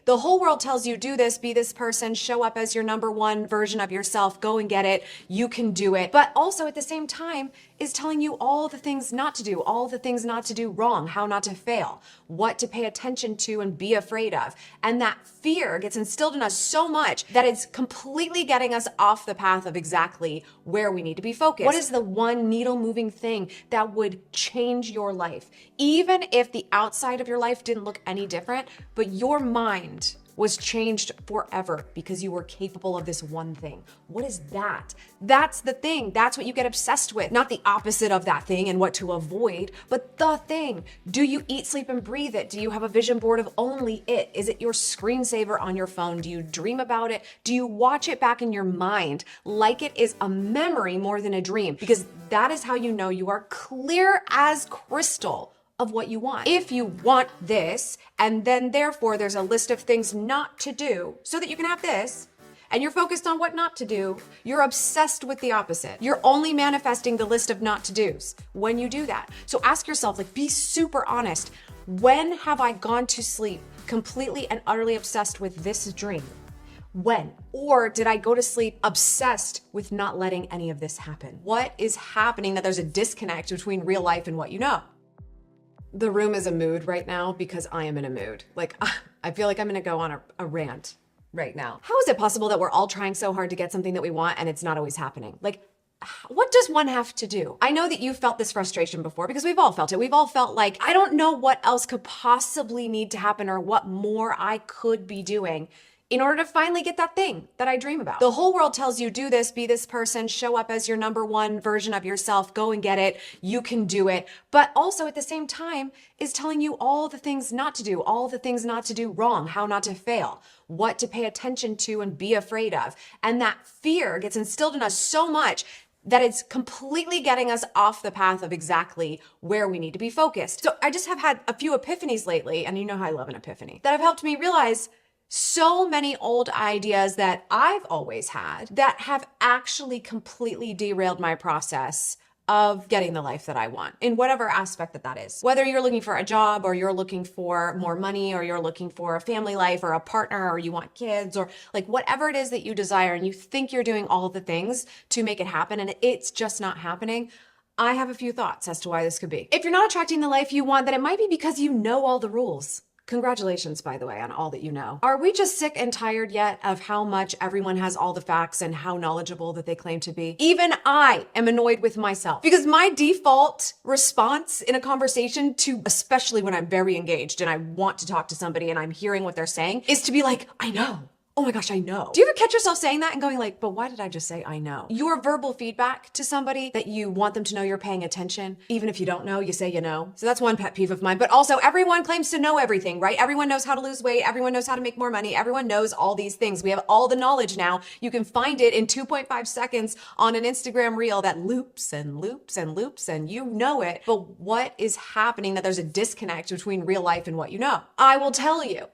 The whole world tells you do this, be this person, show up as your number one version of yourself, go and get it, you can do it. But also at the same time is telling you all the things not to do, all the things not to do wrong, how not to fail, what to pay attention to and be afraid of. And that fear gets instilled in us so much that it's completely getting us off the path of exactly where we need to be focused. What is the one needle moving thing that would change your life? Even if the outside of your life didn't look any different, but your mind was changed forever because you were capable of this one thing. What is that? That's the thing. That's what you get obsessed with. Not the opposite of that thing and what to avoid, but the thing. Do you eat, sleep, and breathe it? Do you have a vision board of only it? Is it your screensaver on your phone? Do you dream about it? Do you watch it back in your mind like it is a memory more than a dream? Because that is how you know you are clear as crystal of what you want. If you want this, and then therefore there's a list of things not to do so that you can have this, and you're focused on what not to do, you're obsessed with the opposite. You're only manifesting the list of not to do's when you do that. So ask yourself, like, be super honest. When have I gone to sleep completely and utterly obsessed with this dream? When? Or did I go to sleep obsessed with not letting any of this happen? What is happening that there's a disconnect between real life and what you know? The room is a mood right now because I am in a mood. Like, I feel like I'm gonna go on a rant right now. How is it possible that we're all trying so hard to get something that we want and it's not always happening? Like, what does one have to do? I know that you've felt this frustration before because we've all felt it. We've all felt like, I don't know what else could possibly need to happen or what more I could be doing in order to finally get that thing that I dream about. The whole world tells you do this, be this person, show up as your number one version of yourself, go and get it, you can do it. But also at the same time is telling you all the things not to do, all the things not to do wrong, how not to fail, what to pay attention to and be afraid of. And that fear gets instilled in us so much that it's completely getting us off the path of exactly where we need to be focused. So I just have had a few epiphanies lately, and you know how I love an epiphany, that have helped me realize so many old ideas that I've always had that have actually completely derailed my process of getting the life that I want in whatever aspect that is. Whether you're looking for a job or you're looking for more money or you're looking for a family life or a partner or you want kids or like whatever it is that you desire and you think you're doing all the things to make it happen and it's just not happening. I have a few thoughts as to why this could be. If you're not attracting the life you want, then it might be because you know all the rules. Congratulations, by the way, on all that you know. Are we just sick and tired yet of how much everyone has all the facts and how knowledgeable that they claim to be? Even I am annoyed with myself because my default response in a conversation to, especially when I'm very engaged and I want to talk to somebody and I'm hearing what they're saying, is to be like, I know. Oh my gosh, I know. Do you ever catch yourself saying that and going like, but why did I just say I know? Your verbal feedback to somebody that you want them to know you're paying attention, even if you don't know, you say you know. So that's one pet peeve of mine. But also everyone claims to know everything, right? Everyone knows how to lose weight. Everyone knows how to make more money. Everyone knows all these things. We have all the knowledge now. You can find it in 2.5 seconds on an Instagram reel that loops and loops and loops and you know it. But what is happening that there's a disconnect between real life and what you know? I will tell you,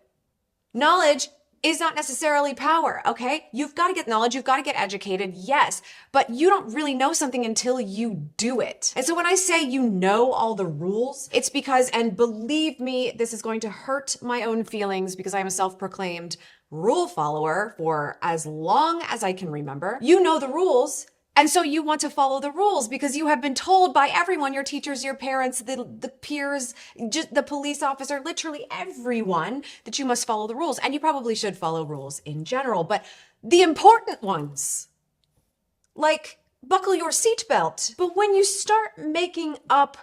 knowledge is not necessarily power, okay? You've got to get knowledge, you've got to get educated, yes, but you don't really know something until you do it. And so when I say you know all the rules, it's because, and believe me, this is going to hurt my own feelings because I'm a self-proclaimed rule follower for as long as I can remember. You know the rules. And so you want to follow the rules because you have been told by everyone, your teachers, your parents, the peers, just the police officer, literally everyone, that you must follow the rules. And you probably should follow rules in general, but the important ones, like buckle your seatbelt. But when you start making up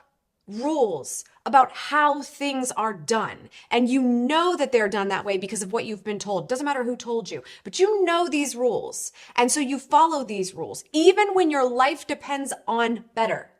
rules about how things are done, and you know that they're done that way because of what you've been told. Doesn't matter who told you, but you know these rules. And so you follow these rules, even when your life depends on better.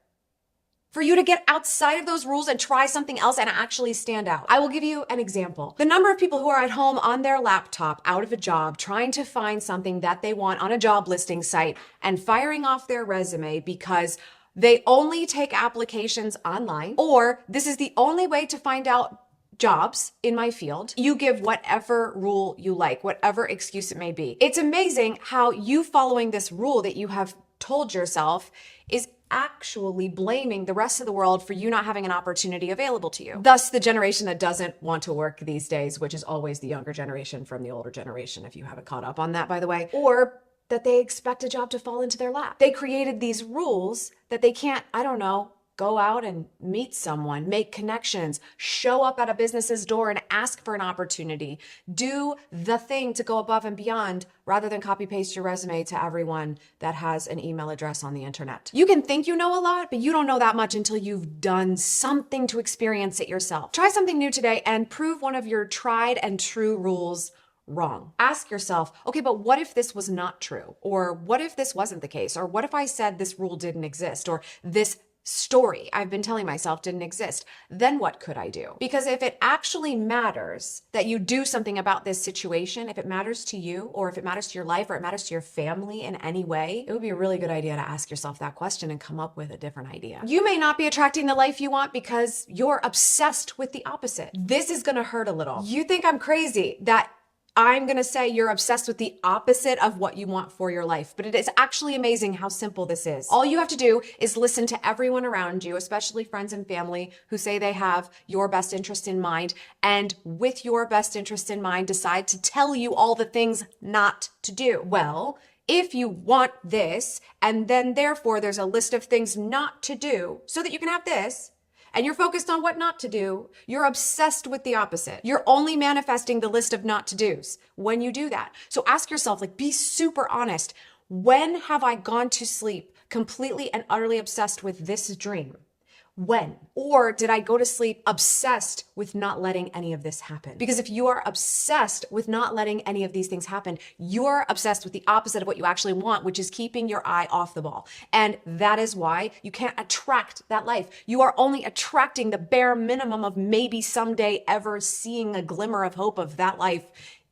For you to get outside of those rules and try something else and actually stand out. I will give you an example. The number of people who are at home on their laptop, out of a job, trying to find something that they want on a job listing site and firing off their resume because they only take applications online, or this is the only way to find out jobs in my field. You give whatever rule you like, whatever excuse it may be. It's amazing how you following this rule that you have told yourself is actually blaming the rest of the world for you not having an opportunity available to you. Thus, the generation that doesn't want to work these days, which is always the younger generation from the older generation, if you haven't caught up on that, by the way, or that they expect a job to fall into their lap. They created these rules that they can't, I don't know, go out and meet someone, make connections, show up at a business's door and ask for an opportunity, do the thing to go above and beyond rather than copy paste your resume to everyone that has an email address on the internet. You can think you know a lot, but you don't know that much until you've done something to experience it yourself. Try something new today and prove one of your tried and true rules wrong. Ask yourself, okay, but what if this was not true? Or what if this wasn't the case? Or what if I said this rule didn't exist? Or this story I've been telling myself didn't exist? Then what could I do? Because if it actually matters that you do something about this situation, if it matters to you, or if it matters to your life, or it matters to your family in any way, it would be a really good idea to ask yourself that question and come up with a different idea. You may not be attracting the life you want because you're obsessed with the opposite. This is gonna hurt a little. You think I'm crazy that I'm going to say you're obsessed with the opposite of what you want for your life, but it is actually amazing how simple this is. All you have to do is listen to everyone around you, especially friends and family who say they have your best interest in mind, and with your best interest in mind, decide to tell you all the things not to do. Well, if you want this, and then therefore there's a list of things not to do so that you can have this, and you're focused on what not to do, you're obsessed with the opposite. You're only manifesting the list of not to do's when you do that. So ask yourself, like, be super honest. When have I gone to sleep completely and utterly obsessed with this dream? When? Or did I go to sleep obsessed with not letting any of this happen? Because if you are obsessed with not letting any of these things happen, you're obsessed with the opposite of what you actually want, which is keeping your eye off the ball. And that is why you can't attract that life. You are only attracting the bare minimum of maybe someday ever seeing a glimmer of hope of that life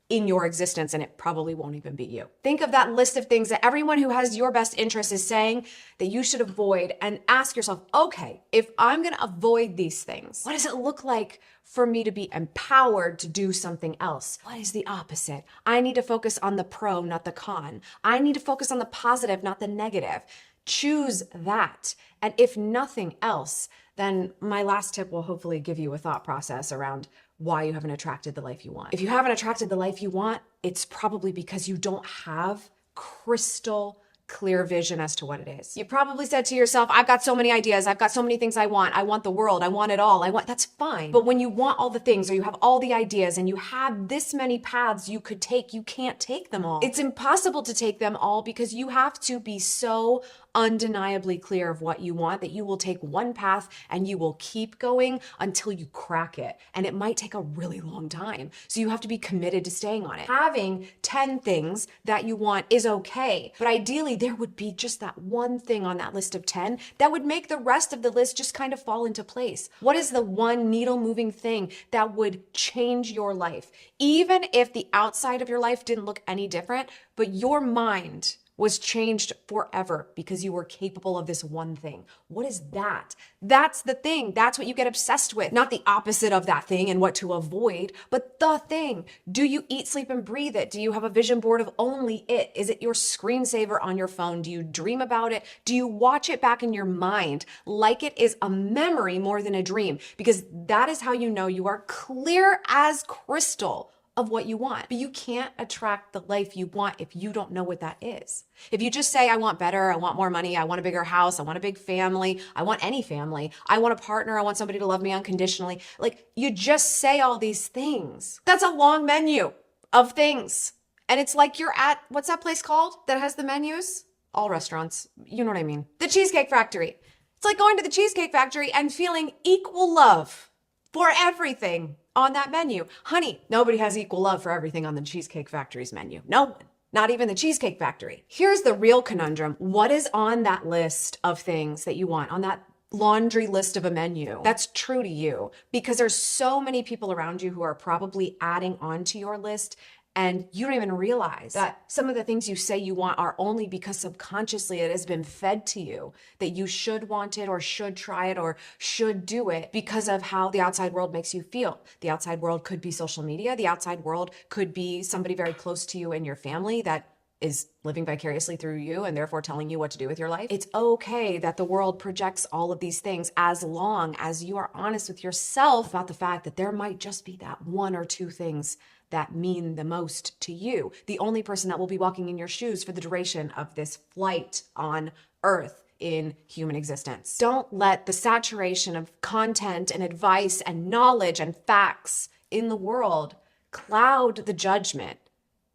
in your existence, and it probably won't even be you. Think of that list of things that everyone who has your best interest is saying that you should avoid, and ask yourself, okay, if I'm gonna avoid these things, what does it look like for me to be empowered to do something else? What is the opposite? I need to focus on the pro, not the con. I need to focus on the positive, not the negative. Choose that. And if nothing else, then my last tip will hopefully give you a thought process around why you haven't attracted the life you want. If you haven't attracted the life you want, it's probably because you don't have crystal clear vision as to what it is. You probably said to yourself, I've got so many ideas. I've got so many things I want. I want the world. I want it all. That's fine. But when you want all the things, or you have all the ideas, and you have this many paths you could take, you can't take them all. It's impossible to take them all because you have to be so undeniably clear of what you want that you will take one path and you will keep going until you crack it. And it might take a really long time. So you have to be committed to staying on it. Having 10 things that you want is okay. But ideally, there would be just that one thing on that list of 10 that would make the rest of the list just kind of fall into place. What is the one needle moving thing that would change your life? Even if the outside of your life didn't look any different, but your mind was changed forever because you were capable of this one thing. What is that? That's the thing. That's what you get obsessed with. Not the opposite of that thing and what to avoid, but the thing. Do you eat, sleep, and breathe it? Do you have a vision board of only it? Is it your screensaver on your phone? Do you dream about it? Do you watch it back in your mind like it is a memory more than a dream? Because that is how you know you are clear as crystal of what you want. But you can't attract the life you want if you don't know what that is. If you just say, I want better, I want more money, I want a bigger house, I want a big family, I want any family, I want a partner, I want somebody to love me unconditionally. Like, you just say all these things. That's a long menu of things. And it's like you're at, what's that place called that has the menus? All restaurants, you know what I mean. The Cheesecake Factory. It's like going to the Cheesecake Factory and feeling equal love for everything on that menu. Honey, nobody has equal love for everything on the Cheesecake Factory's menu. No one. Not even the Cheesecake Factory. Here's the real conundrum. What is on that list of things that you want, on that laundry list of a menu that's true to you? Because there's so many people around you who are probably adding on to your list, and you don't even realize that some of the things you say you want are only because subconsciously it has been fed to you that you should want it or should try it or should do it because of how the outside world makes you feel. The outside world could be social media. The outside world could be somebody very close to you in your family that is living vicariously through you and therefore telling you what to do with your life. It's okay that the world projects all of these things as long as you are honest with yourself about the fact that there might just be that one or two things that mean the most to you. The only person that will be walking in your shoes for the duration of this flight on Earth in human existence. Don't let the saturation of content and advice and knowledge and facts in the world cloud the judgment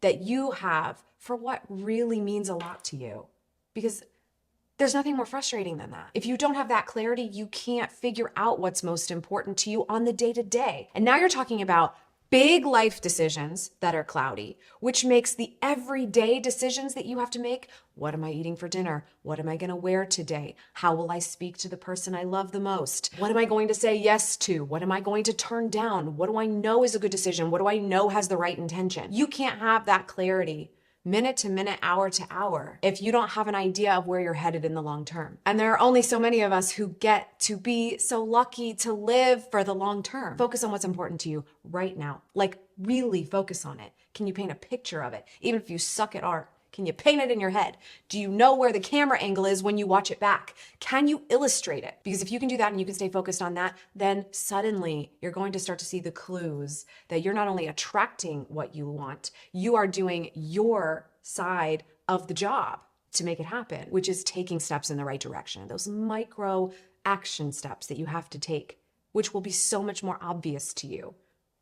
that you have for what really means a lot to you. Because there's nothing more frustrating than that. If you don't have that clarity, you can't figure out what's most important to you on the day-to-day. And now you're talking about big life decisions that are cloudy, which makes the everyday decisions that you have to make. What am I eating for dinner? What am I going to wear today? How will I speak to the person I love the most? What am I going to say yes to? What am I going to turn down? What do I know is a good decision? What do I know has the right intention? You can't have that clarity minute to minute, hour to hour, if you don't have an idea of where you're headed in the long term. And there are only so many of us who get to be so lucky to live for the long term. Focus on what's important to you right now. Like, really focus on it. Can you paint a picture of it? Even if you suck at art, can you paint it in your head? Do you know where the camera angle is when you watch it back? Can you illustrate it? Because if you can do that and you can stay focused on that, then suddenly you're going to start to see the clues that you're not only attracting what you want, you are doing your side of the job to make it happen, which is taking steps in the right direction. Those micro action steps that you have to take, which will be so much more obvious to you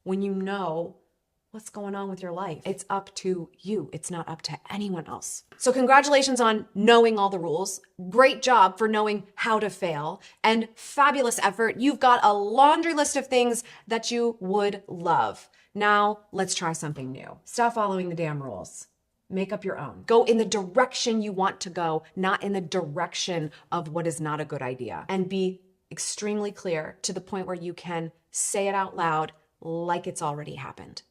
when you know what's going on with your life. It's up to you. It's not up to anyone else. So congratulations on knowing all the rules. Great job for knowing how to fail, and fabulous effort. You've got a laundry list of things that you would love. Now let's try something new. Stop following the damn rules. Make up your own. Go in the direction you want to go, not in the direction of what is not a good idea. And be extremely clear to the point where you can say it out loud like it's already happened.